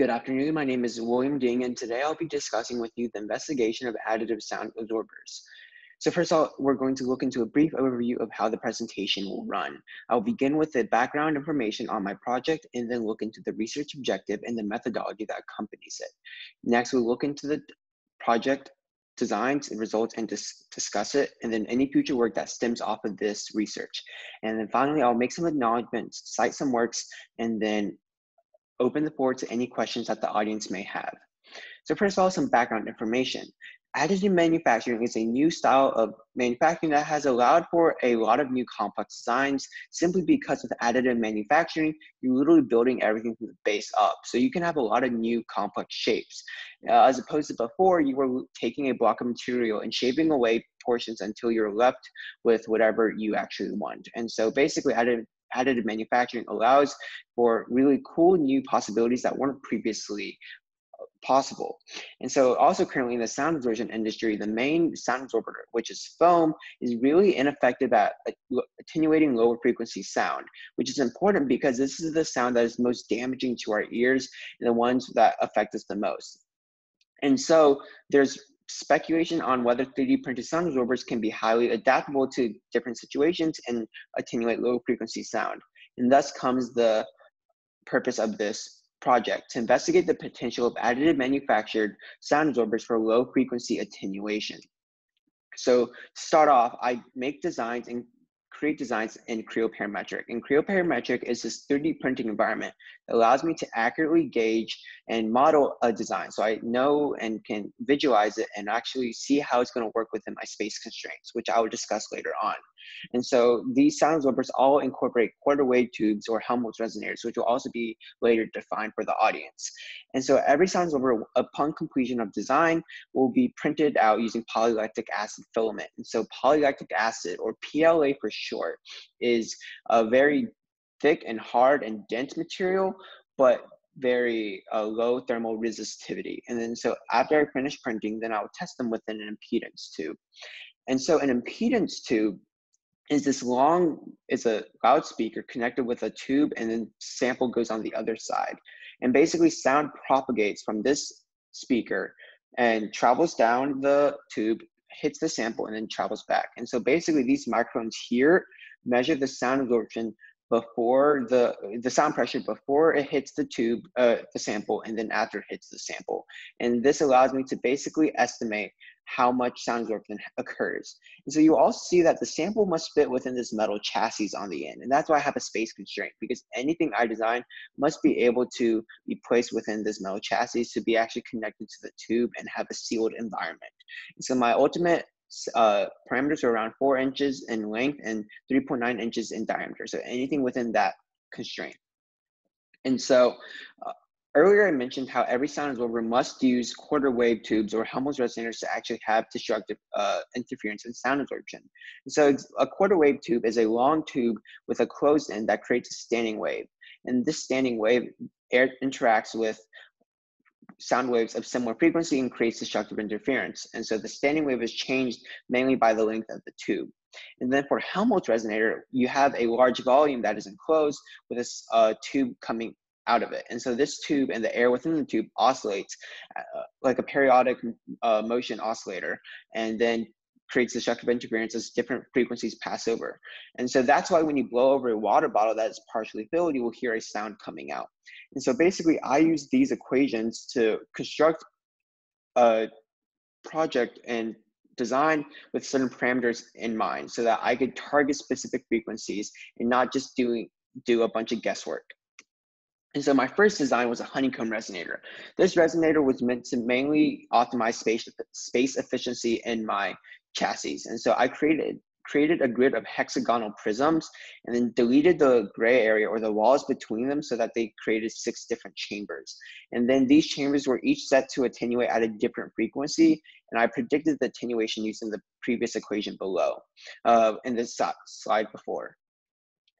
Good afternoon. My name is William Ding, and today I'll be discussing with you the investigation of additive sound absorbers. So first of all, we're going to look into a brief overview of how the presentation will run. I'll begin with the background information on my project and then look into the research objective and the methodology that accompanies it. Next, we'll look into the project designs and results and discuss it, and then any future work that stems off of this research. And then finally, I'll make some acknowledgements, cite some works, and then open the floor to any questions that the audience may have. So first of all, some background information. Additive manufacturing is a new style of manufacturing that has allowed for a lot of new complex designs simply because with additive manufacturing, you're literally building everything from the base up. So you can have a lot of new complex shapes. As opposed to before, you were taking a block of material and shaving away portions until you're left with whatever you actually want. And so basically additive manufacturing allows for really cool new possibilities that weren't previously possible. And so also currently in the sound absorption industry, the main sound absorber, which is foam, is really ineffective at attenuating lower frequency sound, which is important because this is the sound that is most damaging to our ears and the ones that affect us the most. And so there's speculation on whether 3D printed sound absorbers can be highly adaptable to different situations and attenuate low frequency sound. And thus comes the purpose of this project, to investigate the potential of additive manufactured sound absorbers for low frequency attenuation. So to start off, I make designs and create designs in Creo-Parametric. And Creo-Parametric is this 3D printing environment that allows me to accurately gauge and model a design. So I know and can visualize it and actually see how it's going to work within my space constraints, which I will discuss later on. And so these sound absorbers all incorporate quarter wave tubes or Helmholtz resonators, which will also be later defined for the audience. And so every sound absorber, upon completion of design, will be printed out using polylactic acid filament. And so polylactic acid, or PLA for short, is a very thick and hard and dense material, but very low thermal resistivity. And then so after I finish printing, then I'll test them within an impedance tube. And so an impedance tube is this long, it's a loudspeaker connected with a tube, and then sample goes on the other side. And basically sound propagates from this speaker and travels down the tube, hits the sample, and then travels back. And so basically these microphones here measure the sound absorption before the sound pressure before it hits the tube, the sample, and then after it hits the sample. And this allows me to basically estimate how much sound absorption occurs. And so you also see that the sample must fit within this metal chassis on the end. And that's why I have a space constraint, because anything I design must be able to be placed within this metal chassis to be actually connected to the tube and have a sealed environment. And so my ultimate parameters are around 4 inches in length and 3.9 inches in diameter. So anything within that constraint. And so earlier I mentioned how every sound absorber must use quarter wave tubes or Helmholtz resonators to actually have destructive interference in sound absorption. And so a quarter wave tube is a long tube with a closed end that creates a standing wave. And this standing wave interacts with sound waves of similar frequency and creates destructive interference. And so the standing wave is changed mainly by the length of the tube. And then for Helmholtz resonator, you have a large volume that is enclosed with this tube coming out of it. And so this tube and the air within the tube oscillates like a periodic motion oscillator, and then creates destructive interference as different frequencies pass over. And so that's why when you blow over a water bottle that is partially filled, you will hear a sound coming out. And so basically I use these equations to construct a project and design with certain parameters in mind so that I could target specific frequencies and not just do a bunch of guesswork. And so my first design was a honeycomb resonator. This resonator was meant to mainly optimize space efficiency in my chassis. And so I created a grid of hexagonal prisms and then deleted the gray area or the walls between them so that they created 6 different chambers. And then these chambers were each set to attenuate at a different frequency. And I predicted the attenuation using the previous equation below in this slide before.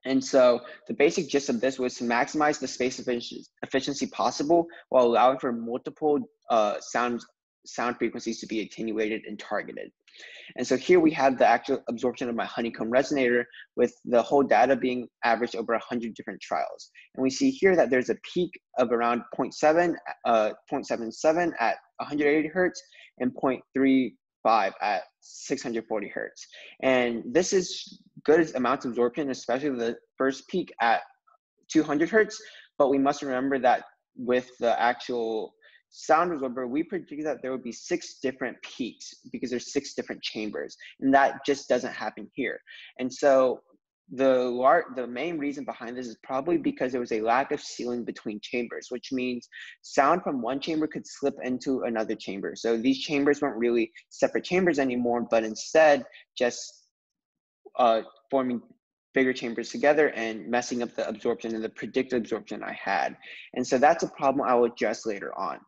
And so the basic gist of this was to maximize the space efficiency possible while allowing for multiple sound sound frequencies to be attenuated and targeted. And so here we have the actual absorption of my honeycomb resonator with the whole data being averaged over 100 different trials. And we see here that there's a peak of around 0.77 at 180 hertz and 0.35 at 640 hertz. And this is good amount of absorption, especially the first peak at 200 hertz. But we must remember that with the actual sound absorber, we predicted that there would be 6 different peaks because there's 6 different chambers, and that just doesn't happen here. And so the main reason behind this is probably because there was a lack of sealing between chambers, which means sound from one chamber could slip into another chamber. So these chambers weren't really separate chambers anymore, but instead just forming bigger chambers together and messing up the absorption and the predicted absorption I had. And so that's a problem I will address later on.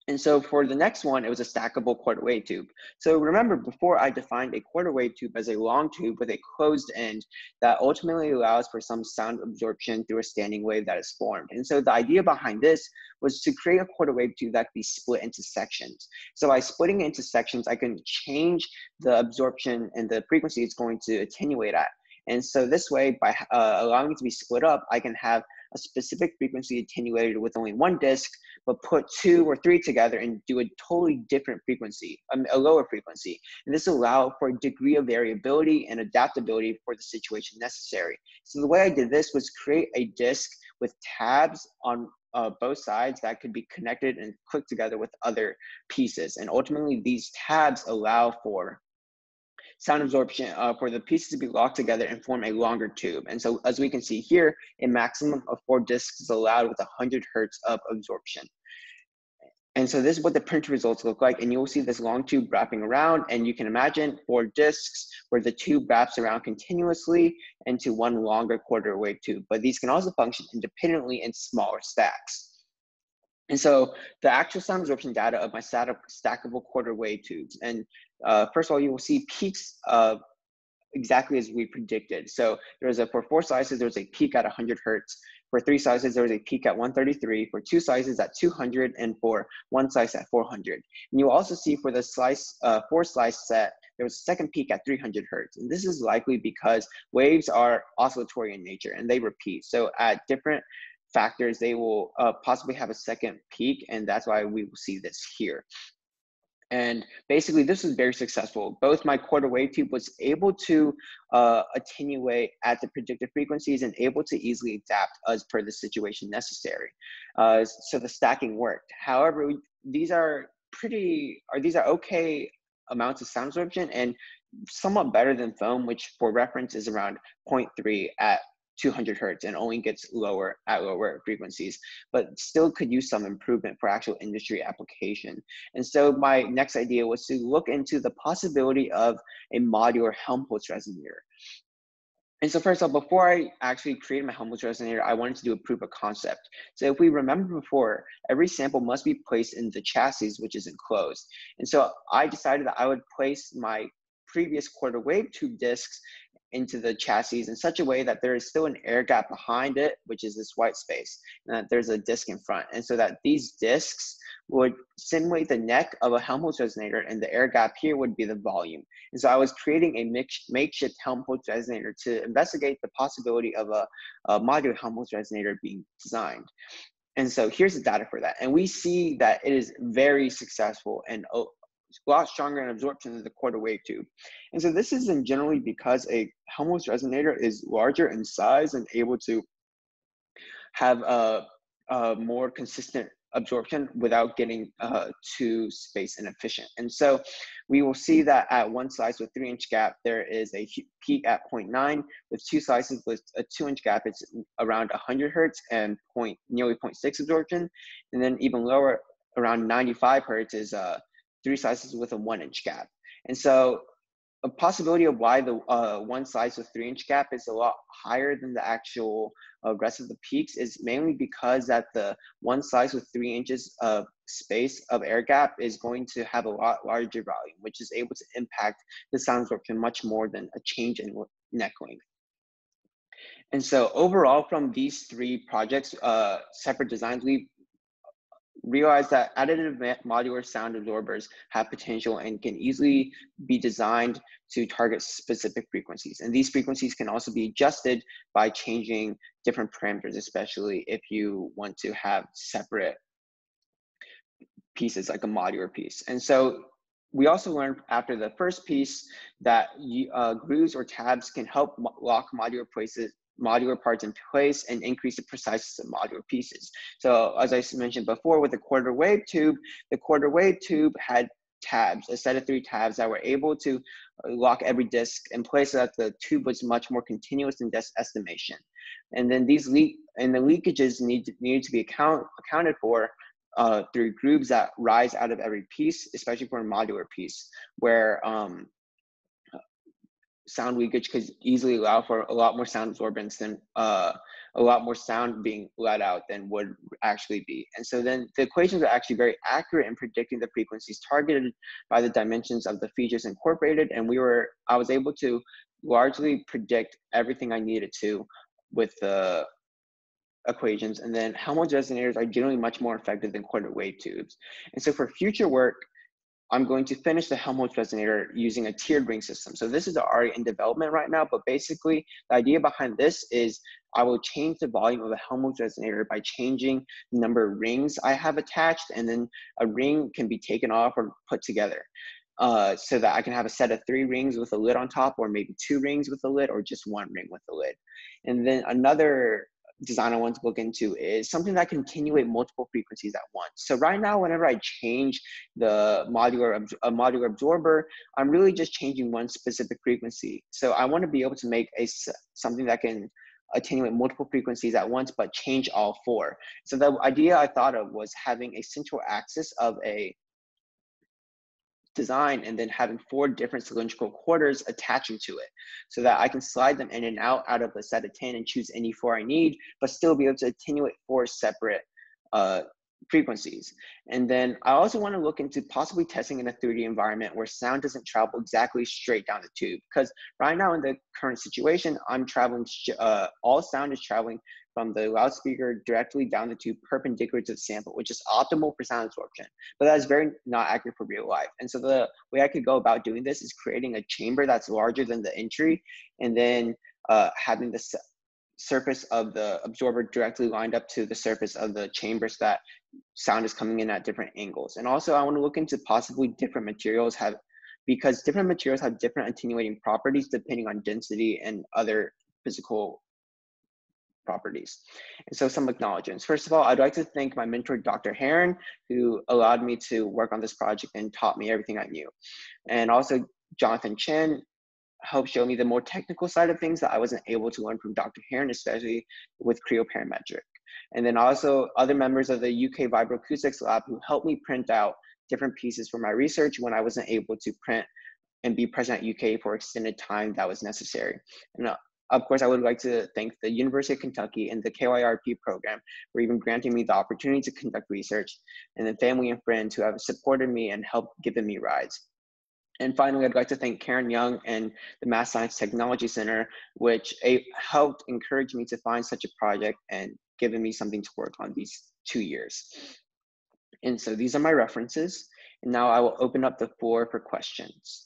And so for the next one, it was a stackable quarter wave tube. So remember, before I defined a quarter wave tube as a long tube with a closed end that ultimately allows for some sound absorption through a standing wave that is formed. And so the idea behind this was to create a quarter wave tube that could be split into sections. So by splitting it into sections, I can change the absorption and the frequency it's going to attenuate at. And so this way, by allowing it to be split up, I can have a specific frequency attenuated with only one disc, but put 2 or 3 together and do a totally different frequency, a lower frequency. And this allows for a degree of variability and adaptability for the situation necessary. So the way I did this was create a disc with tabs on both sides that could be connected and clicked together with other pieces. And ultimately, these tabs allow for sound absorption for the pieces to be locked together and form a longer tube. And so as we can see here, a maximum of 4 discs is allowed with 100 hertz of absorption. And so this is what the print results look like. And you'll see this long tube wrapping around, and you can imagine 4 discs where the tube wraps around continuously into one longer quarter wave tube. But these can also function independently in smaller stacks. And so the actual sound absorption data of my stackable quarter wave tubes. And first of all, you will see peaks exactly as we predicted. So for 4 slices, there was a peak at 100 hertz. For 3 slices, there was a peak at 133. For 2 slices at 200, and for 1 slice at 400. And you'll also see for the 4 slice set, there was a second peak at 300 hertz. And this is likely because waves are oscillatory in nature and they repeat. So at different factors, they will possibly have a second peak, and that's why we will see this here. And basically, this was very successful. Both my quarter wave tube was able to attenuate at the predicted frequencies and able to easily adapt as per the situation necessary. So the stacking worked. However, these are okay amounts of sound absorption and somewhat better than foam, which for reference is around 0.3 at 200 hertz and only gets lower at lower frequencies, but still could use some improvement for actual industry application. And so my next idea was to look into the possibility of a modular Helmholtz resonator. And so first of all, before I actually created my Helmholtz resonator, I wanted to do a proof of concept. So if we remember before, every sample must be placed in the chassis, which is enclosed. And so I decided that I would place my previous quarter wave tube discs into the chassis in such a way that there is still an air gap behind it, which is this white space, and that there's a disc in front. And so that these discs would simulate the neck of a Helmholtz resonator, and the air gap here would be the volume. And so I was creating a makeshift Helmholtz resonator to investigate the possibility of a modular Helmholtz resonator being designed. And so here's the data for that. And we see that it is very successful and a lot stronger in absorption than the quarter wave tube. And so this is generally because a Helmholtz resonator is larger in size and able to have a more consistent absorption without getting too space inefficient. And so we will see that at 1 slice with 3-inch gap, there is a peak at 0.9. With 2 slices with a 2-inch gap, it's around 100 hertz and nearly 0.6 absorption. And then even lower, around 95 hertz is 3 slices with a 1-inch gap. And so a possibility of why the 1 slice with 3-inch gap is a lot higher than the actual rest of the peaks is mainly because that the 1 slice with 3 inches of space of air gap is going to have a lot larger volume, which is able to impact the sound absorption much more than a change in neck length. And so overall, from these 3 projects, separate designs, we've realized that additive modular sound absorbers have potential and can easily be designed to target specific frequencies. And these frequencies can also be adjusted by changing different parameters, especially if you want to have separate pieces like a modular piece. And so we also learned after the first piece that grooves or tabs can help lock modular parts in place and increase the preciseness of modular pieces. So as I mentioned before, with the quarter wave tube, the quarter wave tube had tabs, a set of 3 tabs that were able to lock every disc in place so that the tube was much more continuous in estimation. And then the leakages needed to be accounted for through grooves that rise out of every piece, especially for a modular piece, where sound leakage could easily allow for a lot more sound absorbance than a lot more sound being let out than would actually be. And so then the equations are actually very accurate in predicting the frequencies targeted by the dimensions of the features incorporated. And I was able to largely predict everything I needed to with the equations. And then Helmholtz resonators are generally much more effective than quarter wave tubes. And so for future work, I'm going to finish the Helmholtz resonator using a tiered ring system. So this is already in development right now, but basically the idea behind this is I will change the volume of a Helmholtz resonator by changing the number of rings I have attached, and then a ring can be taken off or put together. So that I can have a set of 3 rings with a lid on top, or maybe 2 rings with a lid, or just 1 ring with a lid. And then another design I want to look into is something that can attenuate multiple frequencies at once. So right now, whenever I change the modular absorber, I'm really just changing one specific frequency. So I want to be able to make something that can attenuate multiple frequencies at once, but change all 4. So the idea I thought of was having a central axis of a design and then having 4 different cylindrical quarters attaching to it so that I can slide them in and out of a set of 10 and choose any 4 I need, but still be able to attenuate 4 separate frequencies. And then I also want to look into possibly testing in a 3D environment where sound doesn't travel exactly straight down the tube, because right now in the current situation, I'm traveling, all sound is traveling from the loudspeaker directly down the tube perpendicular to the sample, which is optimal for sound absorption, but that is very not accurate for real life. And so the way I could go about doing this is creating a chamber that's larger than the entry, and then having the surface of the absorber directly lined up to the surface of the chamber so that sound is coming in at different angles. And also I want to look into possibly different materials because different materials have different attenuating properties depending on density and other physical properties. And so some acknowledgements. First of all, I'd like to thank my mentor, Dr. Heron, who allowed me to work on this project and taught me everything I knew. And also Jonathan Chen helped show me the more technical side of things that I wasn't able to learn from Dr. Heron, especially with creoparametric. And then also other members of the UK Vibroacoustics Lab who helped me print out different pieces for my research when I wasn't able to print and be present at UK for extended time that was necessary. And of course, I would like to thank the University of Kentucky and the KYRP program for even granting me the opportunity to conduct research, and then family and friends who have supported me and helped given me rides. And finally, I'd like to thank Karen Young and the Math Science Technology Center, which helped encourage me to find such a project and given me something to work on these 2 years. And so these are my references. And now I will open up the floor for questions.